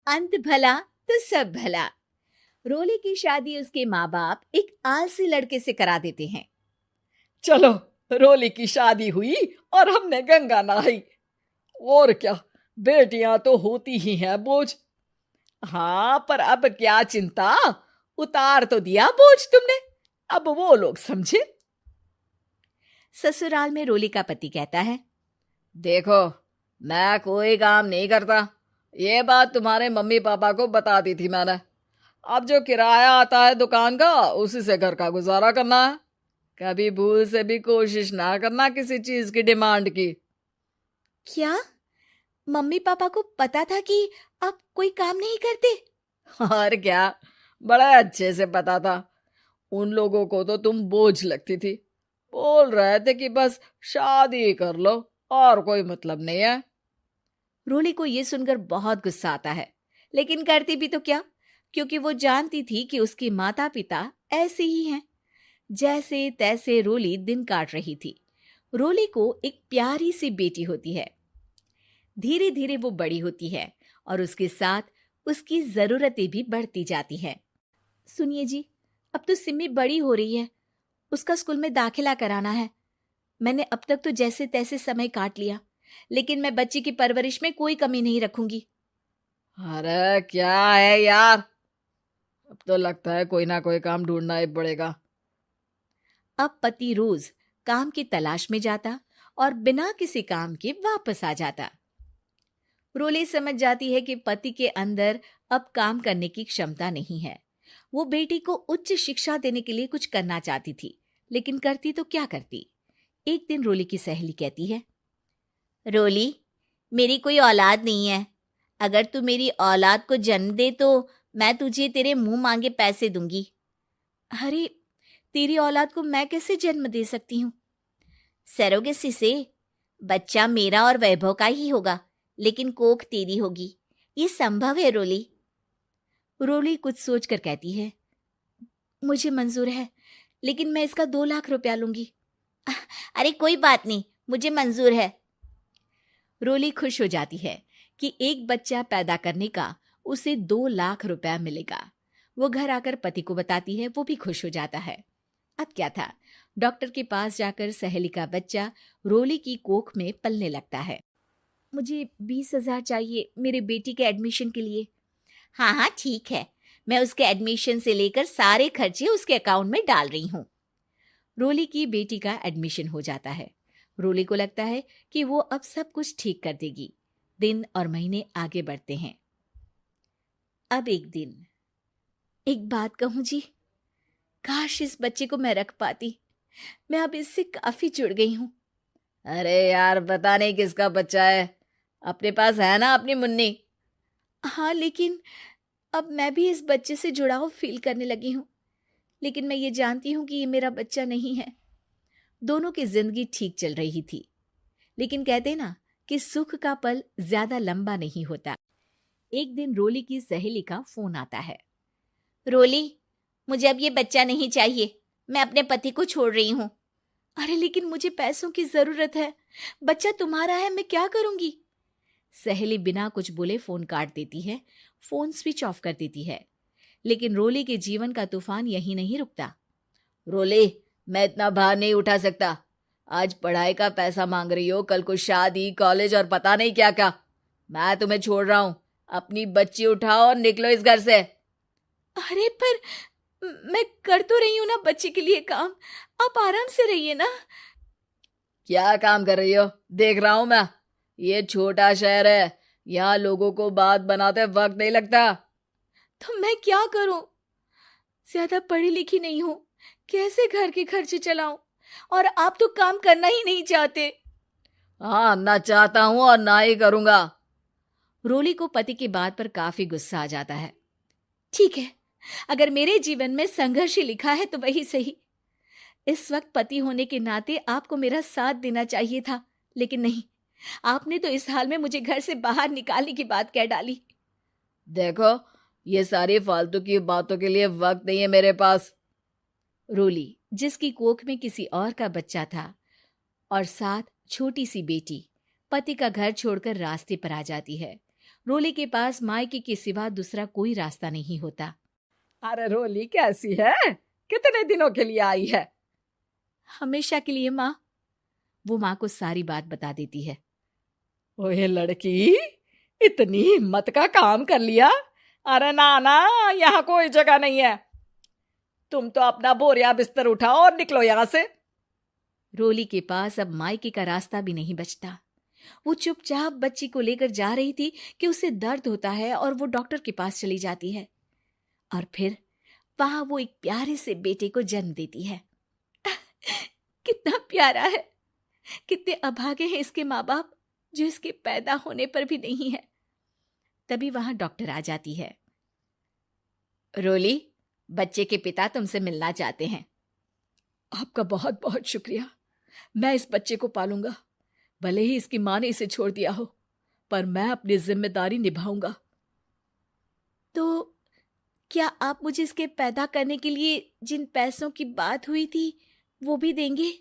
अंत भला तो सब भला। रोली की शादी उसके माँ बाप एक आलसी लड़के से करा देते हैं। चलो, रोली की शादी हुई और हमने गंगा नहाई। और क्या, बेटियां तो होती ही हैं बोझ। हाँ, पर अब क्या चिंता, उतार तो दिया बोझ तुमने, अब वो लोग समझे। ससुराल में रोली का पति कहता है, देखो, मैं कोई काम नहीं करता, ये बात तुम्हारे मम्मी पापा को बता दी थी मैंने। अब जो किराया आता है दुकान का, उसी से घर का गुजारा करना है। कभी भूल से भी कोशिश ना करना किसी चीज की डिमांड की। क्या मम्मी पापा को पता था कि आप कोई काम नहीं करते? और क्या, बड़ा अच्छे से पता था। उन लोगों को तो तुम बोझ लगती थी, बोल रहे थे कि बस शादी कर लो और कोई मतलब नहीं है। रोली को यह सुनकर बहुत गुस्सा आता है, लेकिन करती भी तो क्या, क्योंकि वो जानती थी कि उसके माता पिता ऐसे ही हैं। जैसे तैसे रोली दिन काट रही थी। रोली को एक प्यारी सी बेटी होती है। धीरे धीरे वो बड़ी होती है और उसके साथ उसकी जरूरतें भी बढ़ती जाती हैं। सुनिए जी, अब तो सिमी बड़ी हो रही है, उसका स्कूल में दाखिला कराना है। मैंने अब तक तो जैसे तैसे समय काट लिया, लेकिन मैं बच्ची की परवरिश में कोई कमी नहीं रखूंगी। अरे क्या है यार, अब तो लगता है कोई ना कोई काम ढूंढना ही पड़ेगा। अब पति रोज काम की तलाश में जाता और बिना किसी काम के वापस आ जाता। रोली समझ जाती है कि पति के अंदर अब काम करने की क्षमता नहीं है। वो बेटी को उच्च शिक्षा देने के लिए कुछ करना चाहती थी, लेकिन करती तो क्या करती। एक दिन रोली की सहेली कहती है, रोली, मेरी कोई औलाद नहीं है। अगर तू मेरी औलाद को जन्म दे तो मैं तुझे तेरे मुंह मांगे पैसे दूंगी। अरे, तेरी औलाद को मैं कैसे जन्म दे सकती हूँ? सरोगेसी से। बच्चा मेरा और वैभव का ही होगा, लेकिन कोख तेरी होगी। ये संभव है रोली। रोली कुछ सोचकर कहती है, मुझे मंजूर है, लेकिन मैं इसका 2 लाख रुपया लूंगी। अरे कोई बात नहीं, मुझे मंजूर है। रोली खुश हो जाती है कि एक बच्चा पैदा करने का उसे 2 लाख रुपया मिलेगा। वो घर आकर पति को बताती है, वो भी खुश हो जाता है। अब क्या था, डॉक्टर के पास जाकर सहेली का बच्चा रोली की कोख में पलने लगता है। मुझे 20,000 चाहिए मेरे बेटी के एडमिशन के लिए। हाँ हाँ ठीक है, मैं उसके एडमिशन से लेकर सारे खर्चे उसके अकाउंट में डाल रही हूँ। रोली की बेटी का एडमिशन हो जाता है। रोली को लगता है कि वो अब सब कुछ ठीक कर देगी। दिन और महीने आगे बढ़ते हैं। अब एक दिन, एक बात कहूं जी, काश इस बच्चे को मैं रख पाती। मैं अब इससे काफी जुड़ गई हूँ। अरे यार, पता नहीं किसका बच्चा है, अपने पास है ना अपनी मुन्नी। हाँ, लेकिन अब मैं भी इस बच्चे से जुड़ाव फील करने लगी हूँ। लेकिन मैं ये जानती हूँ कि ये मेरा बच्चा नहीं है। दोनों की जिंदगी ठीक चल रही थी, लेकिन कहते ना कि सुख का पल ज्यादा लंबा नहीं होता। एक दिन रोली की सहेली का फोन आता है। रोली, मुझे अब ये बच्चा नहीं चाहिए, मैं अपने पति को छोड़ रही हूँ। अरे लेकिन मुझे पैसों की जरूरत है, बच्चा तुम्हारा है, मैं क्या करूंगी? सहेली बिना कुछ बोले फोन काट देती है, फोन स्विच ऑफ कर देती है। लेकिन रोली के जीवन का तूफान यहीं नहीं रुकता। रोली, मैं इतना भार नहीं उठा सकता। आज पढ़ाई का पैसा मांग रही हो, कल को शादी, कॉलेज और पता नहीं क्या क्या। मैं तुम्हें छोड़ रहा हूँ, अपनी बच्ची उठाओ और निकलो इस घर से। अरे पर मैं कर तो रही हूं ना बच्चे के लिए काम, आप आराम से रहिए ना। क्या काम कर रही हो, देख रहा हूं मैं। ये छोटा शहर है, यहाँ लोगों को बात बनाते वक्त नहीं लगता। तो मैं क्या करूं? ज्यादा पढ़ी लिखी नहीं हूं, कैसे घर के खर्चे चलाऊं? और आप तो काम करना ही नहीं चाहते। हाँ, ना चाहता हूं और ना ही करूंगा। रोली को पति की बात पर काफी गुस्सा आ जाता है। ठीक है, अगर मेरे जीवन में संघर्ष ही लिखा है तो वही सही। इस वक्त पति होने के नाते आपको मेरा साथ देना चाहिए था, लेकिन नहीं, आपने तो इस हाल में मुझे घर से बाहर निकालने की बात कह डाली। देखो, ये सारी फालतू की बातों के लिए वक्त नहीं है मेरे पास। रोली, जिसकी कोख में किसी और का बच्चा था और साथ छोटी सी बेटी, पति का घर छोड़कर रास्ते पर आ जाती है। रोली के पास मायके के सिवा दूसरा कोई रास्ता नहीं होता। अरे रोली कैसी है? कितने दिनों के लिए आई है? हमेशा के लिए माँ। वो माँ को सारी बात बता देती है। ओए लड़की, इतनी हिम्मत का काम कर लिया। अरे ना ना, यहाँ कोई जगह नहीं है। तुम तो अपना बोरिया बिस्तर उठाओ और निकलो यहाँ से। रोली के पास अब मायके का रास्ता भी नहीं बचता। वो चुपचाप बच्ची को लेकर जा रही थी कि उसे दर्द होता है और वो डॉक्टर के पास चली जाती है और फिर वहां वो एक प्यारे से बेटे को जन्म देती है। कितना प्यारा है, कितने अभागे हैं इसके माँ बाप जो इसके पैदा होने पर भी नहीं है। तभी वहां डॉक्टर आ जाती है। रोली, बच्चे के पिता तुमसे मिलना चाहते हैं। आपका बहुत बहुत शुक्रिया। मैं इस बच्चे को पालूंगा, भले ही इसकी माँ ने इसे छोड़ दिया हो, पर मैं अपनी जिम्मेदारी निभाऊंगा। तो क्या आप मुझे इसके पैदा करने के लिए जिन पैसों की बात हुई थी वो भी देंगे?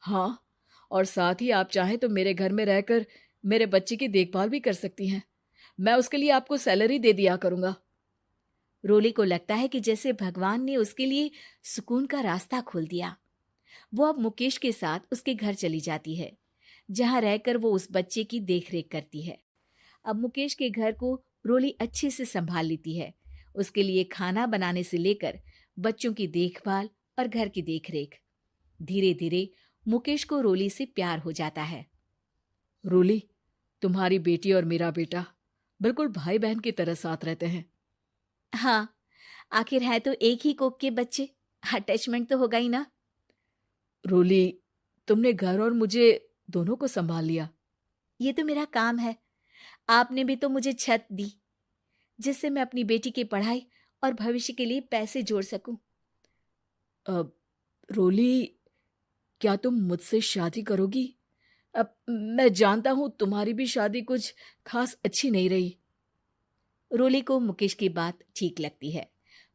हाँ, और साथ ही आप चाहें तो मेरे घर में रहकर मेरे बच्चे की देखभाल भी कर सकती हैं। मैं उसके लिए आपको सैलरी दे दिया करूंगा। रोली को लगता है कि जैसे भगवान ने उसके लिए सुकून का रास्ता खोल दिया। वो अब मुकेश के साथ उसके घर चली जाती है, जहां रहकर वो उस बच्चे की देखरेख करती है। अब मुकेश के घर को रोली अच्छे से संभाल लेती है। उसके लिए खाना बनाने से लेकर बच्चों की देखभाल और घर की देखरेख। धीरे धीरे मुकेश को रोली से प्यार हो जाता है। रोली, तुम्हारी बेटी और मेरा बेटा बिल्कुल भाई बहन की तरह साथ रहते हैं। हाँ, आखिर है तो एक ही कोख के बच्चे, अटैचमेंट तो होगा ही ना। रोली, तुमने घर और मुझे दोनों को संभाल लिया। ये तो मेरा काम है। आपने भी तो मुझे छत दी जिससे मैं अपनी बेटी की पढ़ाई और भविष्य के लिए पैसे जोड़ सकूं। अब रोली, क्या तुम मुझसे शादी करोगी? अब मैं जानता हूं तुम्हारी भी शादी कुछ खास अच्छी नहीं रही। रोली को मुकेश की बात ठीक लगती है।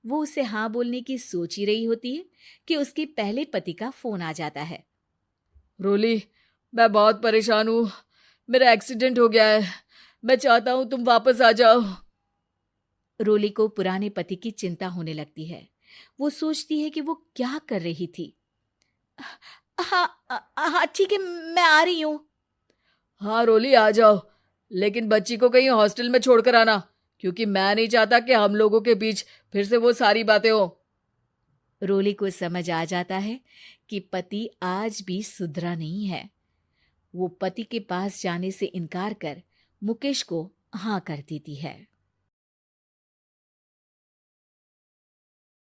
वो उसे हाँ बोलने की सोच ही रही होती है कि उसके पहले पति का फोन आ जाता है। रोली, मैं बहुत परेशान हूँ। मेरा एक्सीडेंट हो गया है। मैं चाहता हूँ तुम वापस आ जाओ। रोली को पुराने पति की चिंता होने लगती है। वो सोचती है कि वो क्या कर रही थी। हाँ हाँ ठीक है, मैं आ रही हूँ। हाँ रोली, आ जाओ, लेकिन बच्ची को कहीं हॉस्टल में छोड़कर आना, क्योंकि मैं नहीं चाहता कि हम लोगों के बीच फिर से वो सारी बातें हो। रोली को समझ आ जाता है कि पति आज भी सुधरा नहीं है। वो पति के पास जाने से इनकार कर मुकेश को हाँ कर देती है।